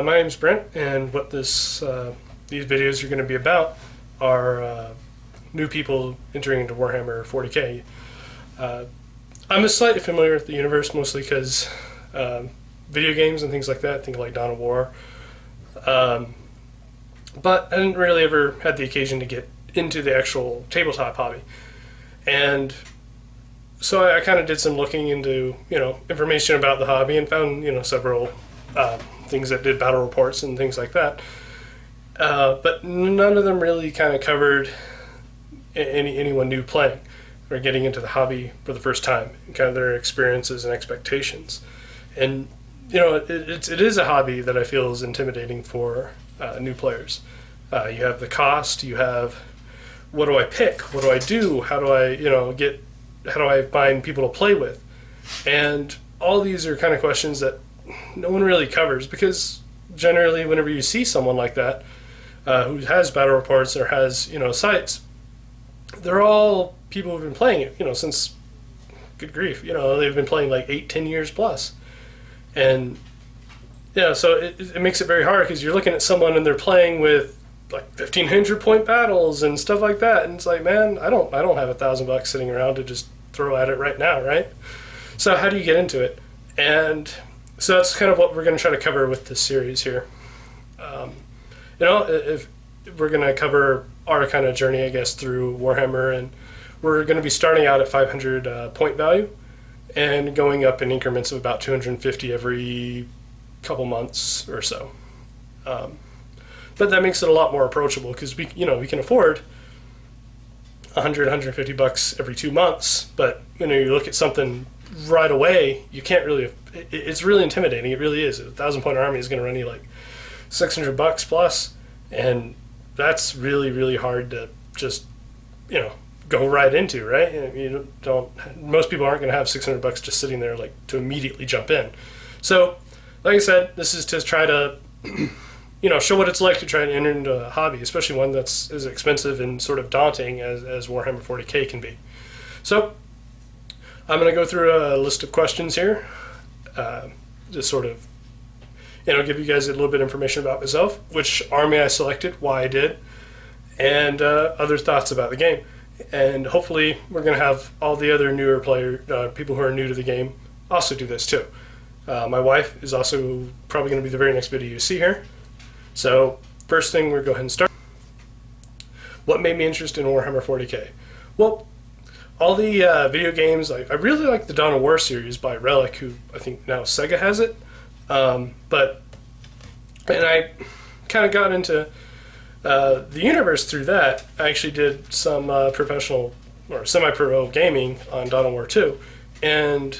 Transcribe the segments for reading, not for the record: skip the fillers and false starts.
My name's Brent, and what these videos are going to be about are new people entering into Warhammer 40k. I'm slightly familiar with the universe, mostly because video games and things like that, think like Dawn of War. But I didn't really ever had the occasion to get into the actual tabletop hobby. And so I kind of did some looking into, information about the hobby and found, several things that did battle reports and things like that. But none of them really kind of covered anyone new playing or getting into the hobby for the first time, and kind of their experiences and expectations. And, it is a hobby that I feel is intimidating for new players. You have the cost, you have what do I pick, what do I do, how do I find people to play with? And all these are kind of questions that no one really covers, because generally whenever you see someone like that who has battle reports or has sites, they're all people who've been playing it since, good grief, they've been playing like 8-10 years plus. And so it makes it very hard, because you're looking at someone and they're playing with like 1,500 point battles and stuff like that, and it's like, man, I don't have $1,000 sitting around to just throw at it right now, right? So how do you get into it? And so that's kind of what we're going to try to cover with this series here. If we're going to cover our kind of journey, I guess, through Warhammer, and we're going to be starting out at 500 point value and going up in increments of about 250 every couple months or so. But that makes it a lot more approachable, because we can afford $100-$150 every 2 months. But you look at something right away, you can't really. It's really intimidating. It really is. A 1,000-point army is going to run you like $600 plus, and that's really, really hard to just go right into, right? You don't. Most people aren't going to have $600 just sitting there like to immediately jump in. So, like I said, this is to try to show what it's like to try and enter into a hobby, especially one that's as expensive and sort of daunting as Warhammer 40k can be. So I'm going to go through a list of questions here, just sort of give you guys a little bit of information about myself, which army I selected, why I did, and other thoughts about the game. And hopefully we're going to have all the other newer people who are new to the game also do this too. My wife is also probably going to be the very next video you see here. So first thing, we'll go ahead and start. What made me interested in Warhammer 40k? Well, all the video games, I really like the Dawn of War series by Relic, who I think now Sega has it. And I kind of got into the universe through that. I actually did some professional or semi-pro gaming on Dawn of War 2. And,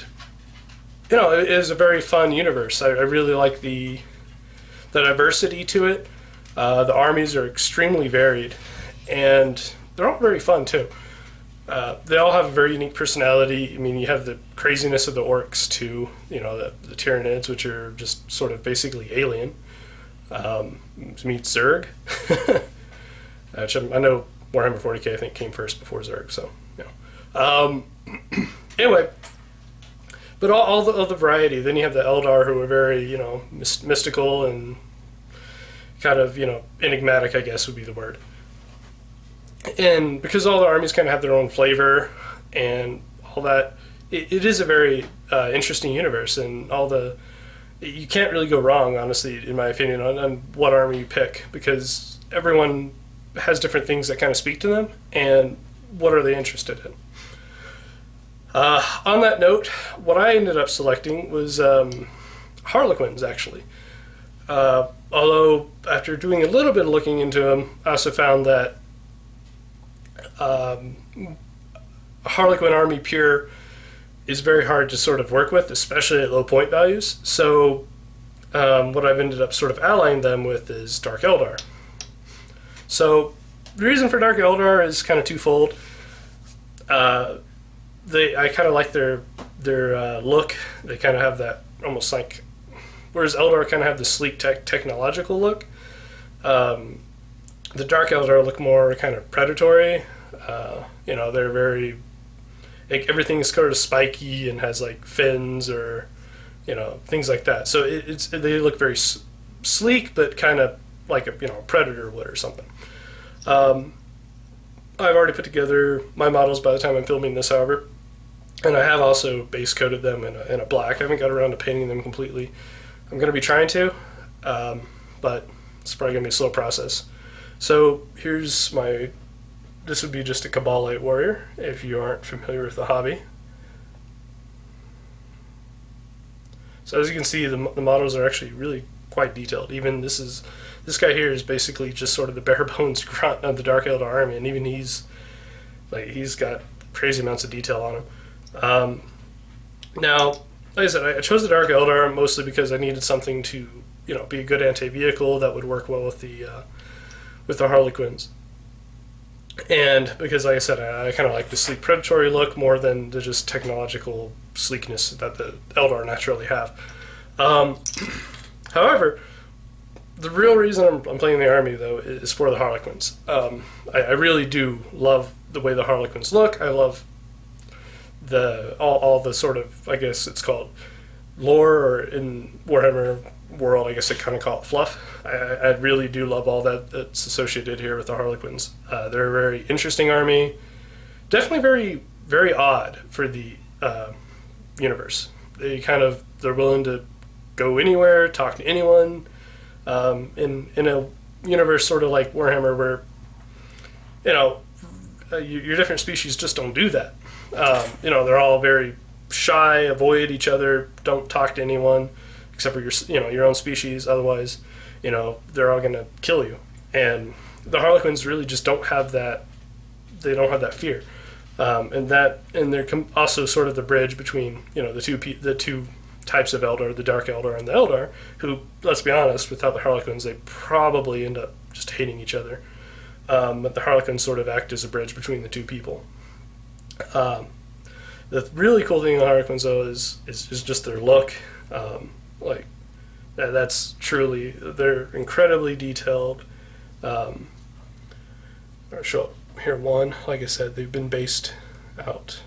it is a very fun universe. I really like the diversity to it. The armies are extremely varied, and they're all very fun too. They all have a very unique personality. I mean, you have the craziness of the orcs too, the Tyranids, which are just sort of basically alien. Meet Zerg, which I know Warhammer 40k I think came first before Zerg, so anyway. But all the variety. Then you have the Eldar, who are very, mystical and kind of, enigmatic, I guess would be the word. And because all the armies kind of have their own flavor and all that, it is a very interesting universe, and you can't really go wrong, honestly, in my opinion, on what army you pick, because everyone has different things that kind of speak to them, and what are they interested in. On that note, what I ended up selecting was Harlequins, actually. Although, after doing a little bit of looking into them, I also found that Harlequin army pure is very hard to sort of work with, especially at low point values. So what I've ended up sort of allying them with is Dark Eldar. So the reason for Dark Eldar is kind of twofold. I kind of like their look. They kind of have that almost like, whereas Eldar kind of have the sleek technological look. The Dark Eldar look more kind of predatory. They're very, like, everything's sort of spiky and has like fins or things like that. So they look very sleek, but kind of like a predator would or something. I've already put together my models by the time I'm filming this, however, and I have also base coated them in a black. I haven't got around to painting them completely. I'm going to be trying to, but it's probably going to be a slow process. So here's this would be just a Cabal Light Warrior, if you aren't familiar with the hobby. So as you can see, the models are actually really quite detailed. Even this guy here is basically just sort of the bare bones grunt of the Dark Eldar army, and even he's got crazy amounts of detail on him. Now, like I said, I chose the Dark Eldar mostly because I needed something to be a good anti-vehicle that would work well with the Harlequins. And because, like I said, I kind of like the sleek predatory look more than the just technological sleekness that the Eldar naturally have. However, the real reason I'm playing the army, though, is for the Harlequins. I really do love the way the Harlequins look. I love all the sort of, I guess it's called lore, or in Warhammer world, I guess they kind of call it fluff. I really do love all that's associated here with the Harlequins. They're a very interesting army, definitely very, very odd for the universe. They're willing to go anywhere, talk to anyone, in a universe sort of like Warhammer, where your different species just don't do that. They're all very shy, avoid each other, don't talk to anyone except for your own species. Otherwise, they're all gonna kill you. And the Harlequins really just don't have that. They don't have that fear, and they're also sort of the bridge between the two types of Eldar, the Dark Eldar and the Eldar, who, let's be honest, without the Harlequins, they probably end up just hating each other. But the Harlequins sort of act as a bridge between the two people. The really cool thing in the Harlequins, though, is just their look. That's truly, they're incredibly detailed. I'll show up here one. Like I said, they've been based out.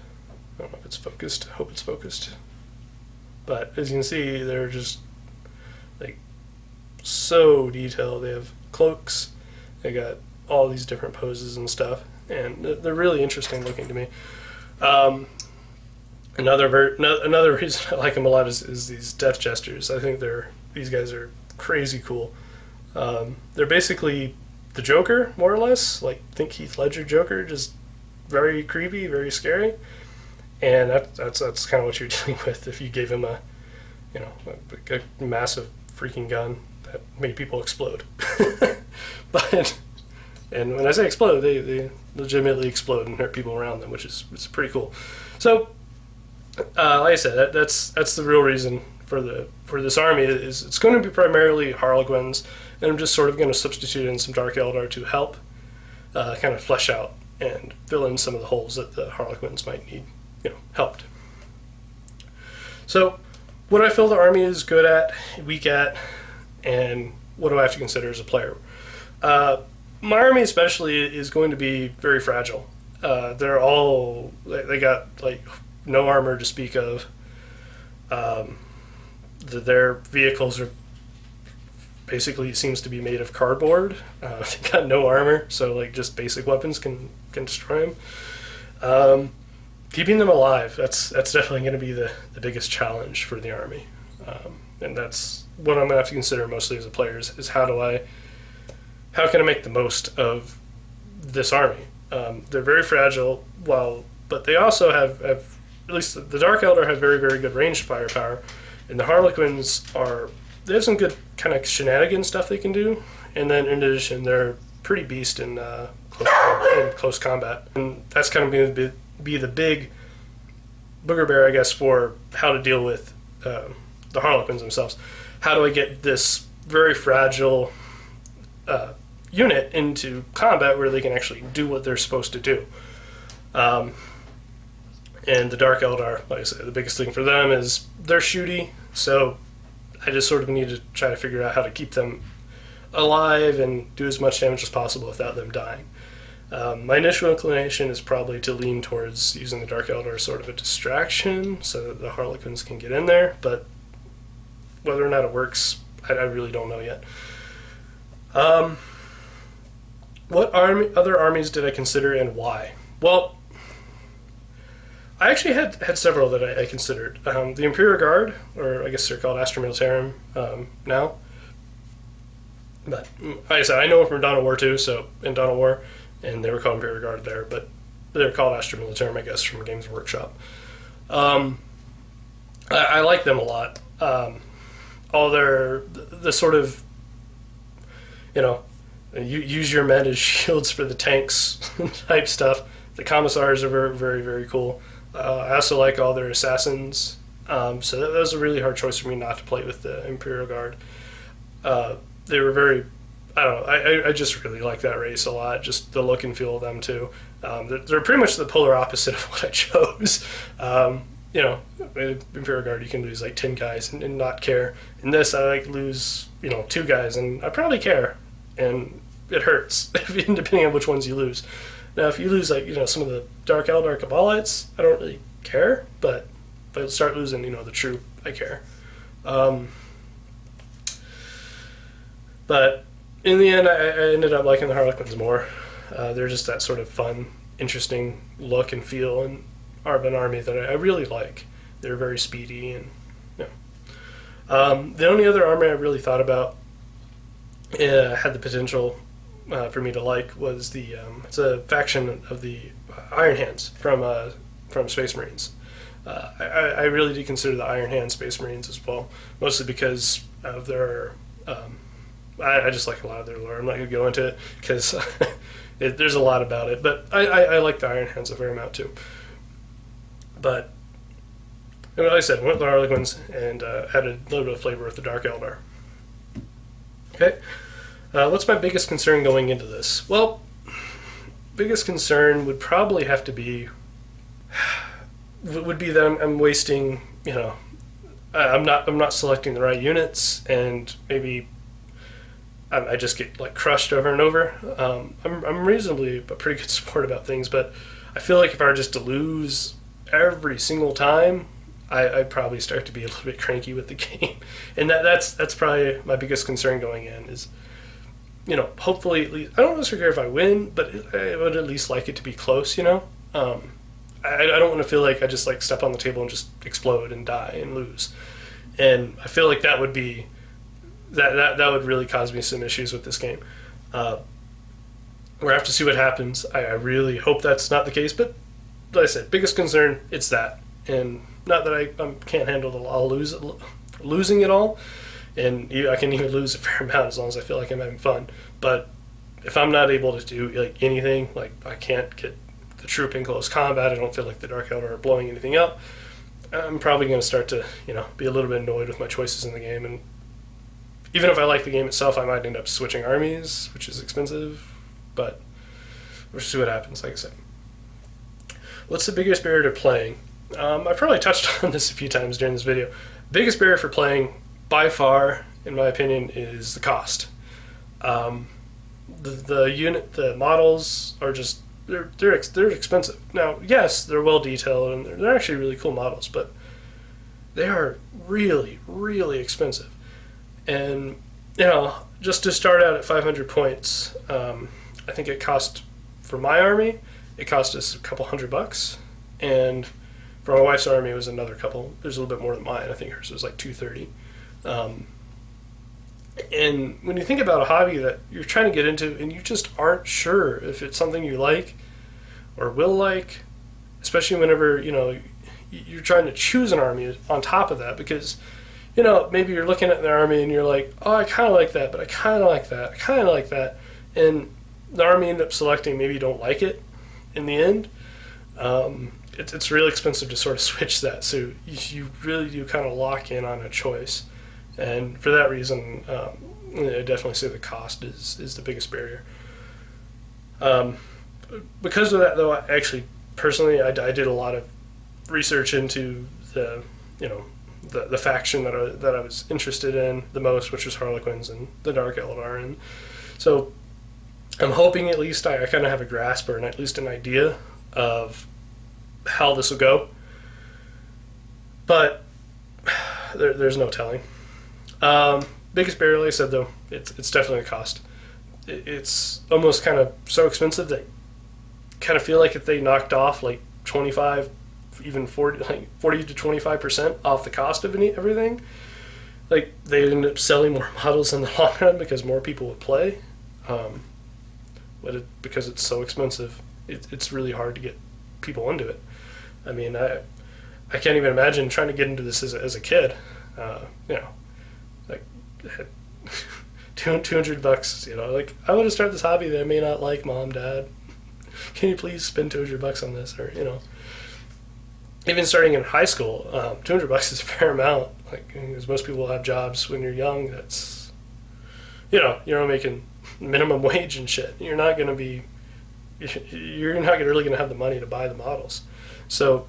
I don't know if it's focused. I hope it's focused. But as you can see, they're just like so detailed. They have cloaks. They got all these different poses and stuff, and they're really interesting looking to me. Another reason I like them a lot is these death gestures. I think these guys are crazy cool. They're basically the Joker, more or less. Like, think Heath Ledger Joker, just very creepy, very scary. And that's kind of what you're dealing with if you gave him a massive freaking gun that made people explode. And when I say explode, they legitimately explode and hurt people around them, which is pretty cool. So, like I said, that's the real reason for this army is it's going to be primarily Harlequins, and I'm just sort of going to substitute in some Dark Eldar to help kind of flesh out and fill in some of the holes that the Harlequins might need helped. So, what do I feel the army is good at, weak at, and what do I have to consider as a player? My army especially is going to be very fragile. They got like no armor to speak of. Their vehicles are basically seems to be made of cardboard. They got no armor, so like just basic weapons can destroy them. Keeping them alive, that's definitely going to be the biggest challenge for the army, and that's what I'm going to have to consider mostly as a player is how can I make the most of this army? They're very fragile, but they also have at least the Dark Eldar have very, very good ranged firepower, and the Harlequins they have some good kind of shenanigan stuff they can do, and then in addition they're pretty beast in close combat, and that's kind of going to be the big booger bear, I guess, for how to deal with the Harlequins themselves. How do I get this very fragile unit into combat where they can actually do what they're supposed to do? And the Dark Eldar, like I said, the biggest thing for them is they're shooty, so I just sort of need to try to figure out how to keep them alive and do as much damage as possible without them dying. My initial inclination is probably to lean towards using the Dark Eldar as sort of a distraction so that the Harlequins can get in there, but whether or not it works, I really don't know yet. What other armies did I consider and why? Well, I actually had several that I considered. The Imperial Guard, or I guess they're called Astra Militarum now. But like I said, I know them from Dawn of War 2, so in Dawn of War, and they were called Imperial Guard there, but they're called Astra Militarum, I guess, from Games Workshop. I like them a lot. All the sort of, use your men as shields for the tanks type stuff. The commissars are very, very, very cool. I also like all their assassins. So that was a really hard choice for me not to play with the Imperial Guard. They were very, I don't know, I just really like that race a lot, just the look and feel of them too. They're pretty much the polar opposite of what I chose. Imperial Guard, you can lose like 10 guys and not care. In this, I lose, 2 guys, and I probably care, and it hurts, depending on which ones you lose. Now, if you lose, some of the Dark Eldar Cabalites, I don't really care, but if I start losing, the troop, I care. But in the end, I ended up liking the Harlequins more. They're just that sort of fun, interesting look and feel, and are an army that I really like. They're very speedy, and the only other army I really thought about had the potential for me to like was it's a faction of the Iron Hands from Space Marines. I really do consider the Iron Hand Space Marines as well, mostly because of their I just like a lot of their lore. I'm not going to go into it because there's a lot about it, but I like the Iron Hands a fair amount too. But like I said, went with the Harlequins and added a little bit of flavor with the Dark Eldar. Okay, what's my biggest concern going into this? Well, biggest concern would probably have to be that I'm wasting. I'm not selecting the right units, and maybe I just get crushed over and over. I'm reasonably a pretty good sport about things, but I feel like if I were just to lose every single time, I'd probably start to be a little bit cranky with the game, and that's probably my biggest concern going in is, hopefully at least I don't necessarily care if I win, but I would at least like it to be close. I don't want to feel like I just step on the table and just explode and die and lose, and I feel like that would be that would really cause me some issues with this game. We'll have to see what happens. I really hope that's not the case, but like I said, biggest concern, it's that. And not that I can't handle I'll losing it all, and I can even lose a fair amount as long as I feel like I'm having fun. But if I'm not able to do anything, I can't get the troop in close combat, I don't feel like the Dark Eldar are blowing anything up, I'm probably going to start to be a little bit annoyed with my choices in the game. And even if I like the game itself, I might end up switching armies, which is expensive, but we'll see what happens, like I said. What's the biggest barrier to playing? I've probably touched on this a few times during this video. Biggest barrier for playing, by far, in my opinion, is the cost. The models are just they're expensive. Now, yes, they're well detailed and they're actually really cool models, but they are really, really expensive. And just to start out at 500 points, I think it cost for my army, it cost us a couple $100, and for my wife's army, it was another couple. There's a little bit more than mine. I think hers was $230. And when you think about a hobby that you're trying to get into and you just aren't sure if it's something you like or will like, especially whenever you're trying to choose an army on top of that, because maybe you're looking at the army and you're like, oh, I kind of like that, but I kind of like that, I kind of like that, and the army you end up selecting, maybe you don't like it in the end. It's really expensive to sort of switch that, so you really do kind of lock in on a choice. And for that reason, I definitely say the cost is the biggest barrier. Because of that, though, I actually, personally, I did a lot of research into the faction that I was interested in the most, which was Harlequins and the Dark Eldar. And so I'm hoping at least I kind of have a grasp or at least an idea of how this will go. But there's no telling. The biggest barrier, like I said, though, it's definitely the cost. It's almost kind of so expensive that kind of feel like if they knocked off like 25, even 40, like 40 to 25% off the cost of everything, like they end up selling more models in the long run because more people would play. Because it's so expensive, it's really hard to get people into it. I mean, I can't even imagine trying to get into this as a kid. Like $200. Like I want to start this hobby that I may not like. Mom, Dad, can you please spend $200 on this? Or even starting in high school, $200 is a fair amount. Like, because most people have jobs when you're young. That's you're making minimum wage and shit. You're not really gonna have the money to buy the models. So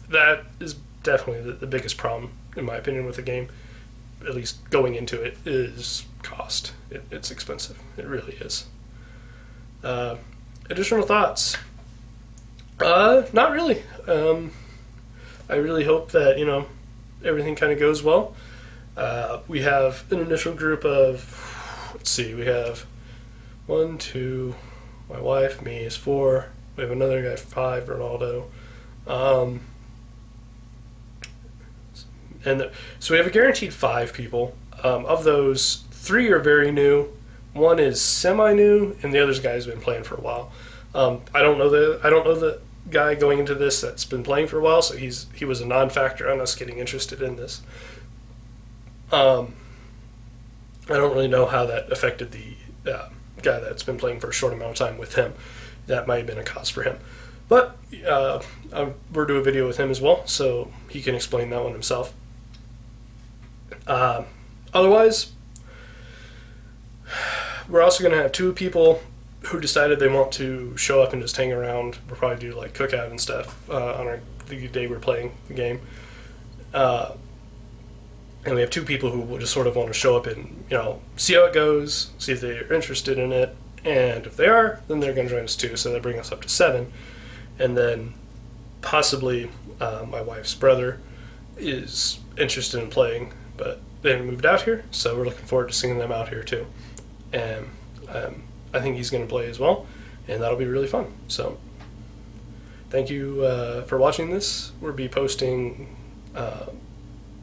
that is definitely the biggest problem, in my opinion, with the game. At least going into it, is cost. It's expensive. It really is. Additional thoughts? Not really. I really hope that everything kind of goes well. We have an initial group of, let's see, we have 1, 2, my wife, me is 4. We have another guy, 5, Ronaldo. So we have a guaranteed 5 people. Of those, 3 are very new. 1 is semi-new, and the other guy's been playing for a while. I don't know the guy going into this that's been playing for a while, so he was a non-factor on us getting interested in this. I don't really know how that affected the guy that's been playing for a short amount of time with him. That might have been a cause for him. But we're doing a video with him as well, so he can explain that one himself. Otherwise, we're also going to have 2 people who decided they want to show up and just hang around. We'll probably do like cookout and stuff on the day we're playing the game. And we have 2 people who will just sort of want to show up and see how it goes, see if they're interested in it, and if they are, then they're going to join us too. So that brings us up to 7, and then possibly my wife's brother is interested in playing, but they haven't moved out here, so we're looking forward to seeing them out here too. And I think he's going to play as well, and that'll be really fun. So thank you for watching this. We'll be posting, I'm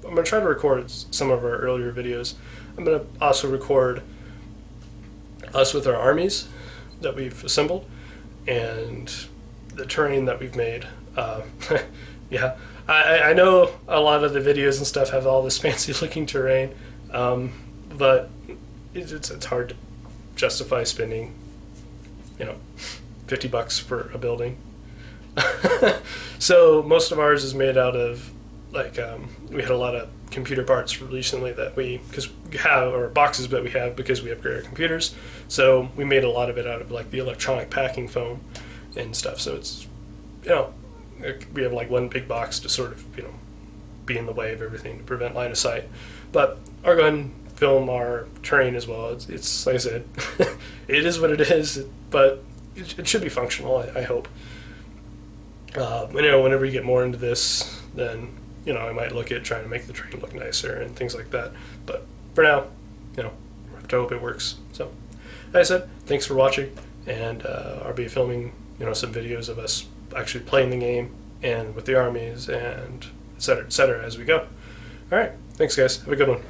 going to try to record some of our earlier videos. I'm going to also record us with our armies that we've assembled and the terrain that we've made. Yeah, I know a lot of the videos and stuff have all this fancy looking terrain, but it's hard to justify spending $50 for a building. So most of ours is made out of we had a lot of computer parts recently that we have, or boxes that we have because we upgrade our computers. So we made a lot of it out of like the electronic packing foam and stuff. So it's we have like one big box to sort of be in the way of everything to prevent line of sight. But I'll go ahead and film our terrain as well. It's like I said, it is what it is, but it should be functional, I hope. Whenever you get more into this, then I might look at trying to make the terrain look nicer and things like that. But for now, we have to hope it works. So, like I said, thanks for watching, and I'll be filming some videos of us actually playing the game and with the armies and et cetera, as we go. All right, thanks guys. Have a good one.